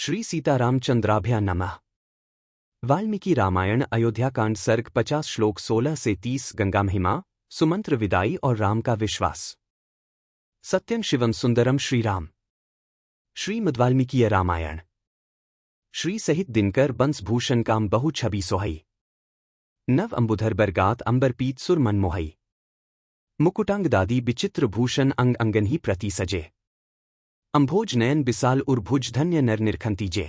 श्री सीतारामचंद्राभ्या नमः। वाल्मीकि रामायण अयोध्याकांड सर्ग 50 श्लोक 16 से 30। गंगा महिमा, सुमंत्र विदाई और राम का विश्वास। सत्यं शिवम सुंदरम श्रीराम। श्रीमद्वाल्मीकीय रामायण। श्री सहित दिनकर बंस भूषण काम बहु छवि सोहई। नव अंबुधर बरगात अंबर पीत सुर मन मोहई। मुकुटांग दादी विचित्र भूषण अंग अंगन ही प्रति सजे। अंभोज नयन बिसाल उर्भुज धन्य नर निरखंतीजे।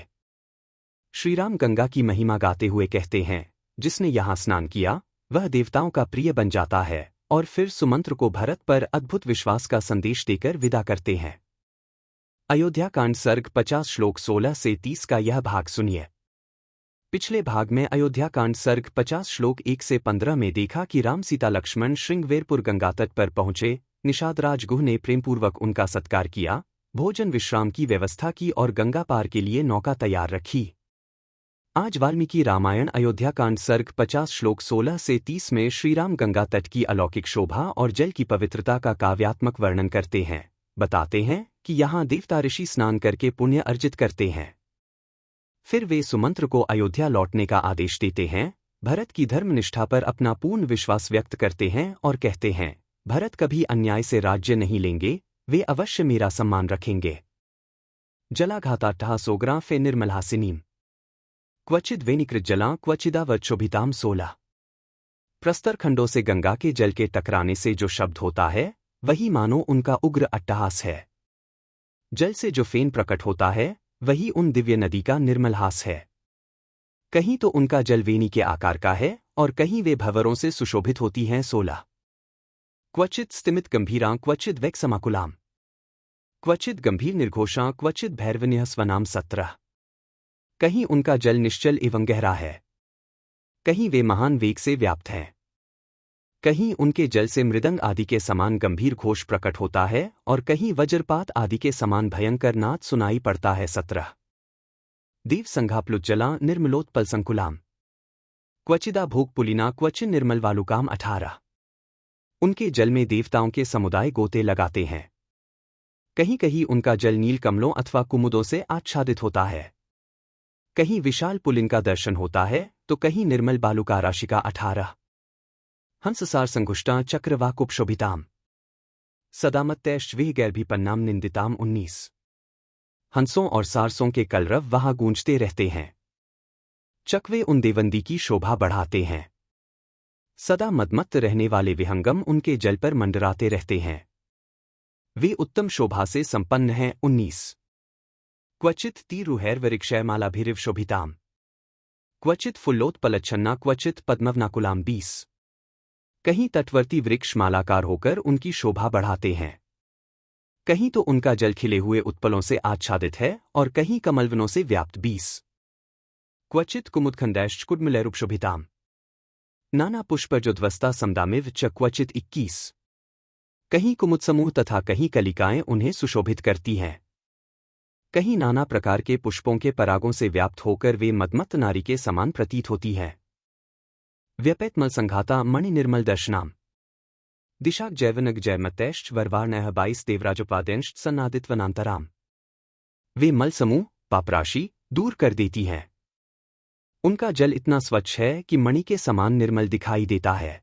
श्रीराम गंगा की महिमा गाते हुए कहते हैं, जिसने यहाँ स्नान किया वह देवताओं का प्रिय बन जाता है, और फिर सुमंत्र को भरत पर अद्भुत विश्वास का संदेश देकर विदा करते हैं। अयोध्याकांड सर्ग 50 श्लोक 16 से 30 का यह भाग सुनिए। पिछले भाग में अयोध्याकांड सर्ग 50 श्लोक 1 से 15 में देखा कि राम सीता लक्ष्मण श्रृंगवेरपुर गंगा तट पर पहुंचे। निषाद गुह ने प्रेमपूर्वक उनका सत्कार किया, भोजन विश्राम की व्यवस्था की और गंगा पार के लिए नौका तैयार रखी। आज वाल्मीकि रामायण अयोध्याकांड सर्ग 50 श्लोक 16 से 30 में श्रीराम गंगा तट की अलौकिक शोभा और जल की पवित्रता का काव्यात्मक वर्णन करते हैं। बताते हैं कि यहाँ देवता ऋषि स्नान करके पुण्य अर्जित करते हैं। फिर वे सुमंत्र को अयोध्या लौटने का आदेश देते हैं। भरत की धर्मनिष्ठा पर अपना पूर्ण विश्वास व्यक्त करते हैं और कहते हैं, भरत कभी अन्याय से राज्य नहीं लेंगे, वे अवश्य मेरा सम्मान रखेंगे। जलाघाता सोग्रा फे निर्मलहासिनीम क्वचिद वेनिकृत जला क्वचिदावच्छोभिताम 16। प्रस्तर खंडों से गंगा के जल के टकराने से जो शब्द होता है वही मानो उनका उग्र अट्टहास है। जल से जो फेन प्रकट होता है वही उन दिव्य नदी का निर्मलहास है। कहीं तो उनका जल वेणी के आकार का है और कहीं वे भंवरों से सुशोभित होती हैं। 16। क्वचित स्तिमित गंभीरां क्वचित वैक्समाकुलाम क्वचित गंभीर निर्घोषां क्वचित भैरवन्यः स्वनाम 17। कहीं उनका जल निश्चल एवं गहरा है, कहीं वे महान वेग से व्याप्त हैं, कहीं उनके जल से मृदंग आदि के समान गंभीर घोष प्रकट होता है और कहीं वज्रपात आदि के समान भयंकर नाद सुनाई पड़ता है। 17। देव संघाप्लुज्जला निर्मलोत्पल संकुलाम क्वचिदा भोगपुलिना क्वचिन निर्मल वालुकाम 18। उनके जल में देवताओं के समुदाय गोते लगाते हैं। कहीं कहीं उनका जल नील कमलों अथवा कुमुदों से आच्छादित होता है, कहीं विशाल पुलिन का दर्शन होता है तो कहीं निर्मल बालुका राशिका 18। हंससार संघुष्टा चक्रवाकुपशोभिताम सदामत्तैश्चविः गैर्भिपन्नाम निंदिताम 19। हंसों और सारसों के कलरव वहां गूंजते रहते हैं। चकवे उन देवंदी की शोभा बढ़ाते हैं। सदा मदमत्त रहने वाले विहंगम उनके जल पर मंडराते रहते हैं। वे उत्तम शोभा से संपन्न हैं। 19। क्वचित तीरुहैर्वरिक्षयमालाभिरिव शोभिताम क्वचित फुल्लोत्पलच्छन्ना क्वचित पद्मवनाकुलाम 20। कहीं तटवर्ती वृक्ष मालाकार होकर उनकी शोभा बढ़ाते हैं, कहीं तो उनका जल खिले हुए उत्पलों से आच्छादित है और कहीं कमलवनों से व्याप्त। 20। क्वचित कुमुदखंदैश्च कुड्मलैरुपशोभिताम नाना पुष्पजोद्वस्ता समदामिव च क्वचित 21। कहीं कुमुद समूह तथा कहीं कलिकाएं उन्हें सुशोभित करती हैं, कहीं नाना प्रकार के पुष्पों के परागों से व्याप्त होकर वे मदमत्त नारी के समान प्रतीत होती हैं। व्यपैतमल संघाता मणि निर्मल दर्शनाम दिशाक जैवनग जयमतैश्च वरवार्णयः 22 देवराजोपाद्यंश्च सन्नादित्वनांतराम। वे मल समूह पापराशि दूर कर देती हैं। उनका जल इतना स्वच्छ है कि मणि के समान निर्मल दिखाई देता है।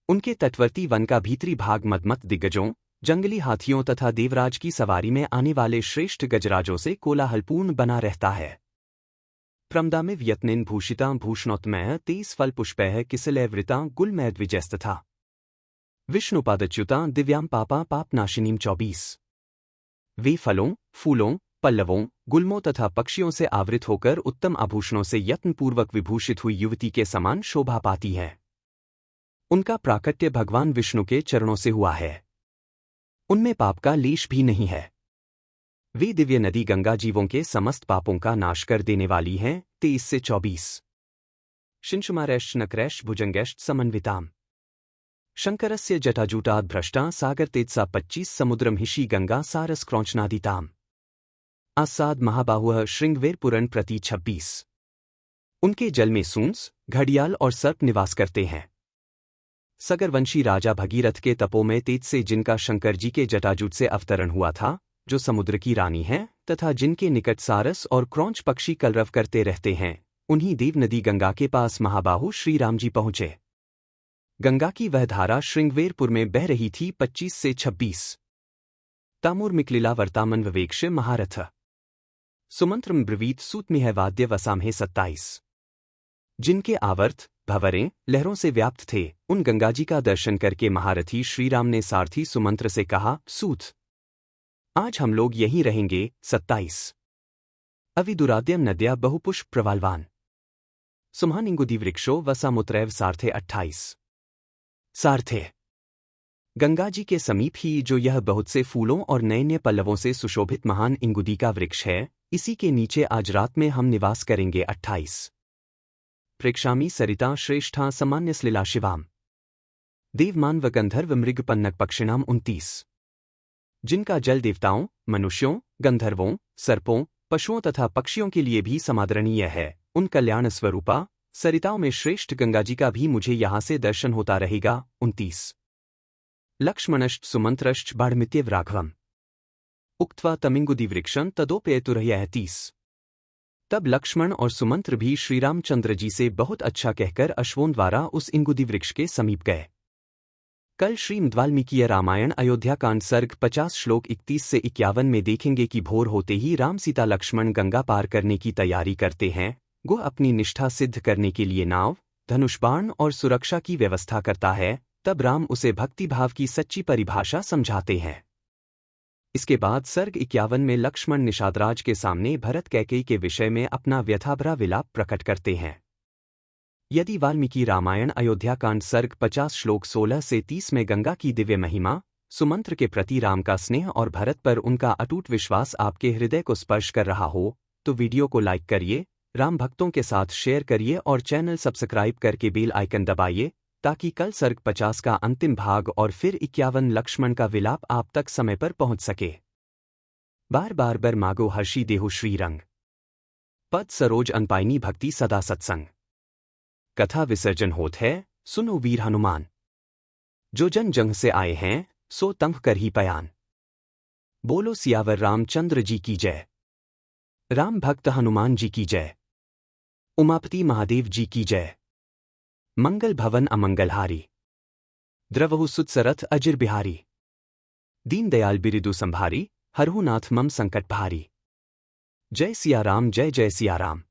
उनके तटवर्ती वन का भीतरी भाग मदमत्त दिग्गजों, जंगली हाथियों तथा देवराज की सवारी में आने वाले श्रेष्ठ गजराजों से कोलाहलपूर्ण बना रहता है। प्रमदामिव यत्नेन भूषितां भूषणोत्मयः 23 फल पुष्पैः किसलैर्वृतां गुलमैर्द्विजैस्तथा विष्णुपादच्युतां दिव्यां पापा पापनाशिनीं 24। वे फलों, फूलों, पल्लवों, गुल्मों तथा पक्षियों से आवृत होकर उत्तम आभूषणों से यत्नपूर्वक विभूषित हुई युवती के समान शोभा पाती है। उनका प्राकट्य भगवान विष्णु के चरणों से हुआ है। उनमें पाप का लेश भी नहीं है। वे दिव्य नदी गंगा जीवों के समस्त पापों का नाश कर देने वाली हैं। 23 से 24। शिंशुमारैश्च नकरैश्च भुजंगैश्च समन्विताम शंकरस्य जटाजूटाद् भ्रष्टा सागर तेजसा 25 समुद्रम हिषी गंगा सारस क्रौंचनादिताम आसाद महाबाहुः श्रृंगवेरपुरन प्रति 26। उनके जल में सूंस, घड़ियाल और सर्प निवास करते हैं। सगरवंशी राजा भगीरथ के तपों में तेज से जिनका शंकर जी के जटाजूट से अवतरण हुआ था, जो समुद्र की रानी है तथा जिनके निकट सारस और क्रौंच पक्षी कलरव करते रहते हैं, उन्हीं देव नदी गंगा के पास महाबाहु श्री राम जी पहुंचे। गंगा की वह धारा श्रृंगवेरपुर में बह रही थी 25 से 26 तामुर्मिक्लिला वर्तामन विवेक्ष महारथ सुमंत्रम ब्रवीत सूतमिह वाद्य वसामहे 27। जिनके आवर्त भंवरें लहरों से व्याप्त थे, उन गंगाजी का दर्शन करके महारथी श्रीराम ने सारथी सुमंत्र से कहा, सूत आज हम लोग यहीं रहेंगे। 27। अविदुराद्यम नद्या बहुपुष्प प्रवालवान सुमहानिंगुदि वृक्षो वसामुत्रैव सार्थे 28। सार्थे गंगाजी के समीप ही जो यह बहुत से फूलों और नए नए पल्लवों से सुशोभित महान इंगुदी का वृक्ष है, इसी के नीचे आज रात में हम निवास करेंगे। 28। प्रेक्षामी सरिता श्रेष्ठा सामान्यस्लिला शिवाम देवमान व गंधर्व मृग पन्नक पक्षिणाम 29। जिनका जल देवताओं, मनुष्यों, गंधर्वों, सर्पों, पशुओं तथा पक्षियों के लिए भी समादरणीय है, उन कल्याण स्वरूपा सरिताओं में श्रेष्ठ गंगाजी का भी मुझे यहाँ से दर्शन होता रहेगा। 29। लक्ष्मणश्च सुमंत्रश्च बाढ़मित्यव राघवम उक्त्वा तमिंगुदि वृक्षं तदोपयतुरयः 30। तब लक्ष्मण और सुमंत्र भी श्रीरामचंद्र जी से बहुत अच्छा कहकर अश्वों द्वारा उस इंगुदी वृक्ष के समीप गए। कल श्रीमद् वाल्मीकि रामायण अयोध्या कांड सर्ग 50 श्लोक 31 से 51 में देखेंगे कि भोर होते ही राम सीता लक्ष्मण गंगा पार करने की तैयारी करते हैं। वो अपनी निष्ठा सिद्ध करने के लिए नाव, धनुष बाण और सुरक्षा की व्यवस्था करता है। तब राम उसे भक्तिभाव की सच्ची परिभाषा समझाते हैं। इसके बाद सर्ग 51 में लक्ष्मण निषादराज के सामने भरत कैकेयी के विषय में अपना व्यथाभरा विलाप प्रकट करते हैं। यदि वाल्मीकि रामायण अयोध्या कांड सर्ग 50 श्लोक 16 से 30 में गंगा की दिव्य महिमा, सुमंत्र के प्रति राम का स्नेह और भरत पर उनका अटूट विश्वास आपके हृदय को स्पर्श कर रहा हो, तो वीडियो को लाइक करिए, राम भक्तों के साथ शेयर करिए और चैनल सब्सक्राइब करके बेल आइकन दबाइए, ताकि कल सर्ग 50 का अंतिम भाग और फिर 51 लक्ष्मण का विलाप आप तक समय पर पहुंच सके। बार बार बर मागो हर्षी देहु श्रीरंग पद सरोज अनपाइनी भक्ति सदा सत्संग। कथा विसर्जन होत है, सुनो वीर हनुमान। जो जन जंग से आए हैं, सो तंग कर ही पयान। बोलो सियावर रामचंद्र जी की जय। राम भक्त हनुमान जी की जय। उमापति महादेव जी की जय। मंगल भवन अमंगलहारी द्रवहु सुतसरथ अजिर बिहारी। दीनदयाल बिरिदु संभारी हरहु नाथ मम संकट भारी। जय सिया राम जय जय सिया राम।